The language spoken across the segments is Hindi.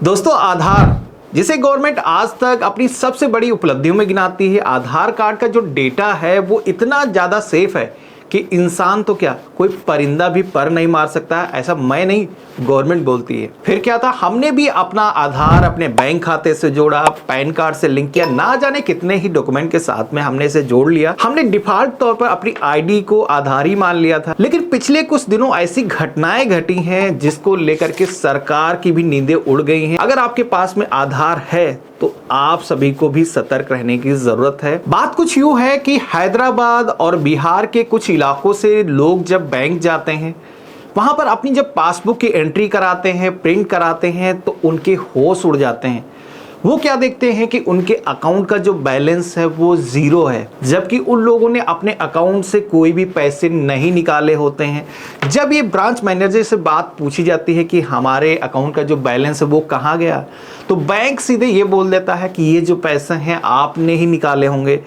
दोस्तों, आधार जिसे गवर्नमेंट आज तक अपनी सबसे बड़ी उपलब्धियों में गिनाती है, आधार कार्ड का जो डेटा है वो इतना ज़्यादा सेफ है कि इंसान तो क्या, कोई परिंदा भी पर नहीं मार सकता है। ऐसा मैं नहीं, गवर्नमेंट बोलती है। फिर क्या था, हमने भी अपना आधार अपने बैंक खाते से जोड़ा, पैन कार्ड से लिंक किया, ना जाने कितने ही डॉक्यूमेंट के साथ में हमने इसे जोड़ लिया। हमने डिफॉल्ट तौर पर अपनी आईडी को आधार ही मान लिया था। लेकिन पिछले कुछ दिनों ऐसी घटनाएं घटी हैं जिसको लेकर के सरकार की भी नींदें उड़ गई हैं। अगर आपके पास में आधार है तो आप सभी को भी सतर्क रहने की जरूरत है। बात कुछ यूं है कि हैदराबाद और बिहार के कुछ इलाकों से लोग जब बैंक जाते हैं, वहां पर अपनी जब पासबुक की एंट्री कराते हैं, प्रिंट कराते हैं, तो उनके होश उड़ जाते हैं। वो क्या देखते हैं कि उनके अकाउंट का जो बैलेंस है वो जीरो है, जबकि उन लोगों ने अपने अकाउंट से कोई भी पैसे नहीं निकाले होते हैं। जब ये ब्रांच मैनेजर से बात पूछी जाती है कि हमारे अकाउंट का जो बैलेंस है वो कहाँ गया, तो बैंक सीधे ये बोल देता है कि ये जो पैसे हैं आपने ही निकाले होंगे,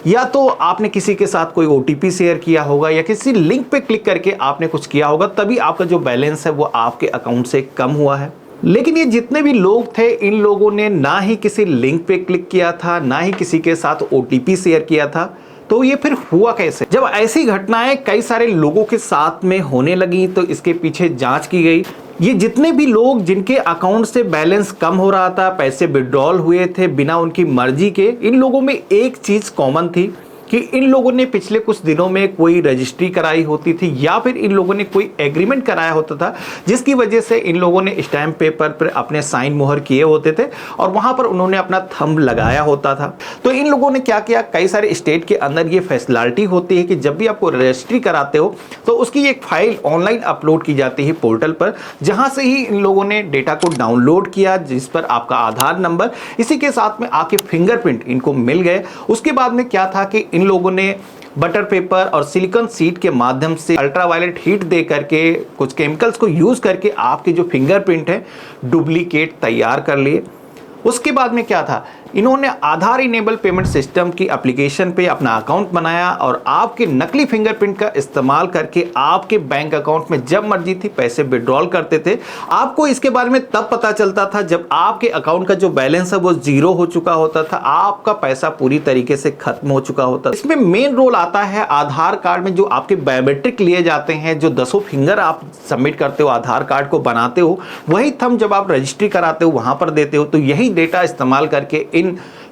या तो आपने किसी के साथ कोई ओटीपी शेयर किया होगा, या किसी लिंक पे क्लिक करके आपने कुछ किया होगा, तभी आपका जो बैलेंस है वो आपके अकाउंट से कम हुआ है। लेकिन ये जितने भी लोग थे, इन लोगों ने ना ही किसी लिंक पे क्लिक किया था, ना ही किसी के साथ ओटीपी शेयर किया था। तो ये फिर हुआ कैसे? जब ऐसी घटनाएं कई सारे लोगों के साथ में होने लगी तो इसके पीछे जांच की गई। ये जितने भी लोग जिनके अकाउंट से बैलेंस कम हो रहा था, पैसे विड्रॉल हुए थे बिना उनकी मर्जी के, इन लोगों में एक चीज कॉमन थी कि इन लोगों ने पिछले कुछ दिनों में कोई रजिस्ट्री कराई होती थी, या फिर इन लोगों ने कोई एग्रीमेंट कराया होता था, जिसकी वजह से इन लोगों ने स्टैम्प पेपर पर अपने साइन मोहर किए होते थे और वहां पर उन्होंने अपना थंब लगाया होता था। तो इन लोगों ने क्या किया, कई सारे स्टेट के अंदर ये फैसिलिटी होती है कि जब भी आपको रजिस्ट्री कराते हो तो उसकी एक फाइल ऑनलाइन अपलोड की जाती है पोर्टल पर, जहां से ही इन लोगों ने डेटा को डाउनलोड किया, जिस पर आपका आधार नंबर, इसी के साथ में आपके फिंगरप्रिंट इनको मिल गए। उसके बाद में क्या था कि इन लोगों ने बटर पेपर और सिलिकॉन सीट के माध्यम से अल्ट्रावायलेट हीट दे करके, कुछ केमिकल्स को यूज करके आपके जो फिंगरप्रिंट है डुप्लीकेट तैयार कर लिए। उसके बाद में क्या था, इन्होंने आधार इनेबल पेमेंट सिस्टम की एप्लीकेशन पे अपना अकाउंट बनाया और आपके नकली फिंगरप्रिंट का इस्तेमाल करके आपके बैंक अकाउंट में जब मर्जी थी पैसे विड्रॉल करते थे। आपको इसके बारे में तब पता चलता था जब आपके अकाउंट का जो बैलेंस है वो जीरो हो चुका होता था, आपका पैसा पूरी तरीके से खत्म हो चुका होता। इसमें मेन रोल आता है आधार कार्ड में जो आपके बायोमेट्रिक लिए जाते हैं, जो 10 फिंगर आप सबमिट करते हो, आधार कार्ड को बनाते हो, वही थंब जब आप रजिस्ट्री कराते हो वहां पर देते हो। तो यही डेटा इस्तेमाल करके इन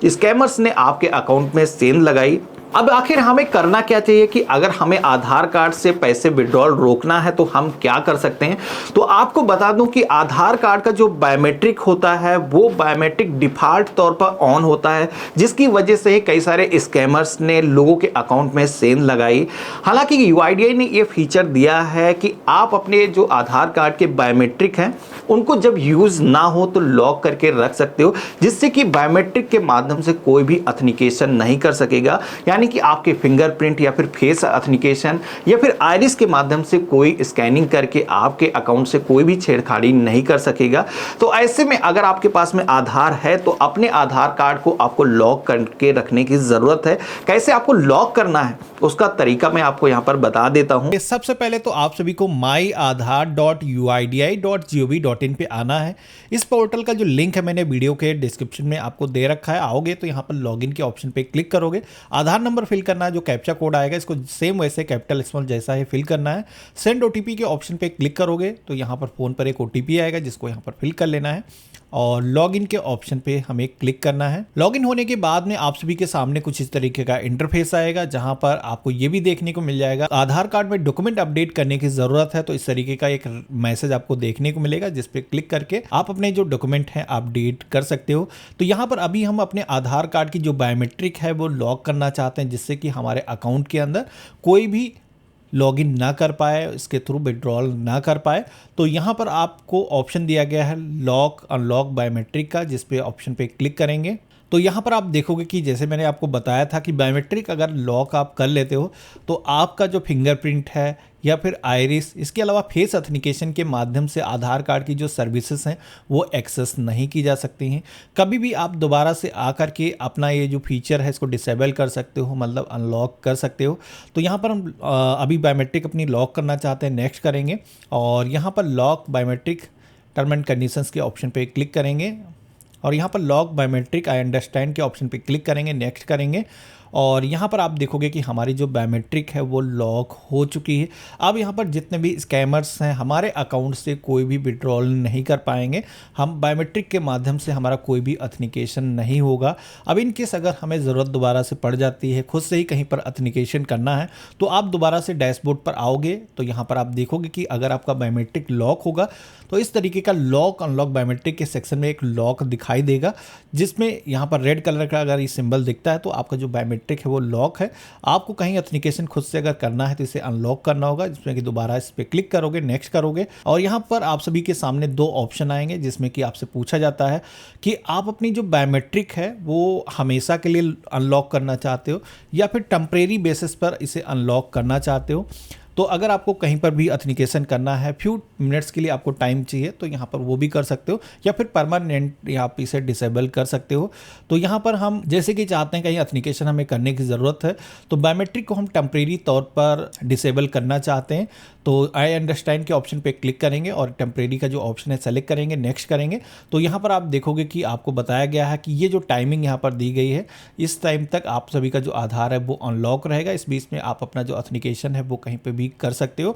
स्कैमर्स ने आपके अकाउंट में सेंध लगाई। अब आखिर हमें करना क्या चाहिए कि अगर हमें आधार कार्ड से पैसे विड्रॉल रोकना है तो हम क्या कर सकते हैं? तो आपको बता दूं कि आधार कार्ड का जो बायोमेट्रिक होता है वो बायोमेट्रिक डिफॉल्ट तौर पर ऑन होता है, जिसकी वजह से कई सारे स्कैमर्स ने लोगों के अकाउंट में सेंध लगाई। हालांकि यूआईडीआई ने ये फीचर दिया है कि आप अपने जो आधार कार्ड के बायोमेट्रिक हैं उनको जब यूज ना हो तो लॉक करके रख सकते हो, जिससे कि बायोमेट्रिक के माध्यम से कोई भी ऑथेंटिकेशन नहीं कर सकेगा, यानी कि आपके फिंगरप्रिंट या फिर फेस ऑथेंटिकेशन या फिर आइरिस के माध्यम से कोई स्कैनिंग करके आपके अकाउंट से कोई भी छेड़खानी नहीं कर सकेगा। तो ऐसे में अगर आपके पास में आधार है तो अपने आधार कार्ड को आपको लॉक करके रखने की जरूरत है। कैसे आपको लॉक करना है उसका तरीका मैं आपको यहां पर बता देता हूं। सबसे पहले तो आप सभी को myaadhar.uidi.gov.in पे आना है। इस पोर्टल का जो लिंक है मैंने वीडियो के डिस्क्रिप्शन में आपको दे रखा है। आओगे तो यहाँ पर लॉगिन के ऑप्शन पे क्लिक करोगे, आधार नंबर फिल करना है, जो कैप्चा कोड आएगा इसको सेम वैसे कैपिटल स्मॉल जैसा है फिल करना है। सेंड ओटीपी के ऑप्शन पे क्लिक करोगे तो यहाँ पर फोन पर एक ओटीपी आएगा जिसको यहाँ पर फिल कर लेना है और लॉगिन के ऑप्शन पे हमें क्लिक करना है। लॉगिन होने के बाद में आप सभी के सामने कुछ इस तरीके का इंटरफेस आएगा, जहां पर आपको ये भी देखने को मिल जाएगा आधार कार्ड में डॉक्यूमेंट अपडेट करने की जरूरत है। तो इस तरीके का एक मैसेज आपको देखने को मिलेगा जिस पे क्लिक करके आप अपने जो डॉक्यूमेंट हैं अपडेट कर सकते हो। तो यहाँ पर अभी हम अपने आधार कार्ड की जो बायोमेट्रिक है वो लॉक करना चाहते हैं, जिससे कि हमारे अकाउंट के अंदर कोई भी लॉगिन ना कर पाए, इसके थ्रू विड्रॉल ना कर पाए। तो यहाँ पर आपको ऑप्शन दिया गया है लॉक अनलॉक बायोमेट्रिक का, जिस पे ऑप्शन पे क्लिक करेंगे तो यहाँ पर आप देखोगे कि जैसे मैंने आपको बताया था कि बायोमेट्रिक अगर लॉक आप कर लेते हो तो आपका जो फिंगरप्रिंट है या फिर आइरिस, इसके अलावा फेस ऑथेंटिकेशन के माध्यम से आधार कार्ड की जो सर्विसेज हैं वो एक्सेस नहीं की जा सकती हैं। कभी भी आप दोबारा से आकर के अपना ये जो फीचर है इसको डिसेबल कर सकते हो, मतलब अनलॉक कर सकते हो। तो यहाँ पर हम अभी बायोमेट्रिक अपनी लॉक करना चाहते हैं, नेक्स्ट करेंगे और यहाँ पर lock biometric term and conditions के ऑप्शन पे क्लिक करेंगे और यहाँ पर लॉक बायोमेट्रिक आई अंडरस्टैंड के ऑप्शन पे क्लिक करेंगे, नेक्स्ट करेंगे और यहाँ पर आप देखोगे कि हमारी जो बायोमेट्रिक है वो लॉक हो चुकी है। अब यहाँ पर जितने भी स्कैमर्स हैं हमारे अकाउंट से कोई भी विड्रॉल नहीं कर पाएंगे। हम बायोमेट्रिक के माध्यम से हमारा कोई भी ऑथेंटिकेशन नहीं होगा। अब इन केस अगर हमें ज़रूरत दोबारा से पड़ जाती है, खुद से ही कहीं पर ऑथेंटिकेशन करना है, तो आप दोबारा से डैशबोर्ड पर आओगे तो यहाँ पर आप देखोगे कि अगर आपका बायोमेट्रिक लॉक होगा तो इस तरीके का लॉक अनलॉक बायोमेट्रिक के सेक्शन में एक लॉक दिखाई देगा, जिसमें यहाँ पर रेड कलर का अगर ये सिंबल दिखता है तो आपका जो बायोमेट्रिक है वो लॉक है। आपको कहीं ऑथेंटिकेशन खुद से अगर करना है तो इसे अनलॉक करना होगा, जिसमें कि दोबारा इस पर क्लिक करोगे, नेक्स्ट करोगे और यहाँ पर आप सभी के सामने दो ऑप्शन आएंगे जिसमें कि आपसे पूछा जाता है कि आप अपनी जो बायोमेट्रिक है वो हमेशा के लिए अनलॉक करना चाहते हो या फिर टेम्परेरी बेसिस पर इसे अनलॉक करना चाहते हो। तो अगर आपको कहीं पर भी ऑथेंटिकेशन करना है, फ्यू मिनट्स के लिए आपको टाइम चाहिए, तो यहाँ पर वो भी कर सकते हो या फिर परमानेंट आप इसे डिसेबल कर सकते हो। तो यहाँ पर हम जैसे कि चाहते हैं कहीं ऑथेंटिकेशन हमें करने की ज़रूरत है तो बायोमेट्रिक को हम टेम्परेरी तौर पर डिसेबल करना चाहते हैं तो आई अंडरस्टैंड के ऑप्शन पे क्लिक करेंगे और टेम्परेरी का जो ऑप्शन है सेलेक्ट करेंगे, नेक्स्ट करेंगे। तो यहाँ पर आप देखोगे कि आपको बताया गया है कि ये जो टाइमिंग यहाँ पर दी गई है इस टाइम तक आप सभी का जो आधार है वो अनलॉक रहेगा। इस बीच में आप अपना जो ऑथेंटिकेशन है वो कहीं पे भी कर सकते हो।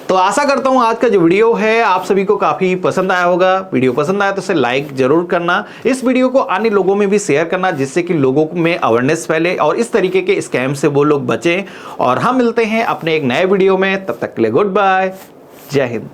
तो आशा करता हूं आज का जो वीडियो है आप सभी को काफी पसंद आया होगा। वीडियो पसंद आया तो इसे लाइक जरूर करना, इस वीडियो को अन्य लोगों में भी शेयर करना जिससे कि लोगों में अवेयरनेस फैले और इस तरीके के स्कैम से वो लोग बचें। और हम मिलते हैं अपने एक नए वीडियो में, तब तक के लिए गुड बाय, जय हिंद।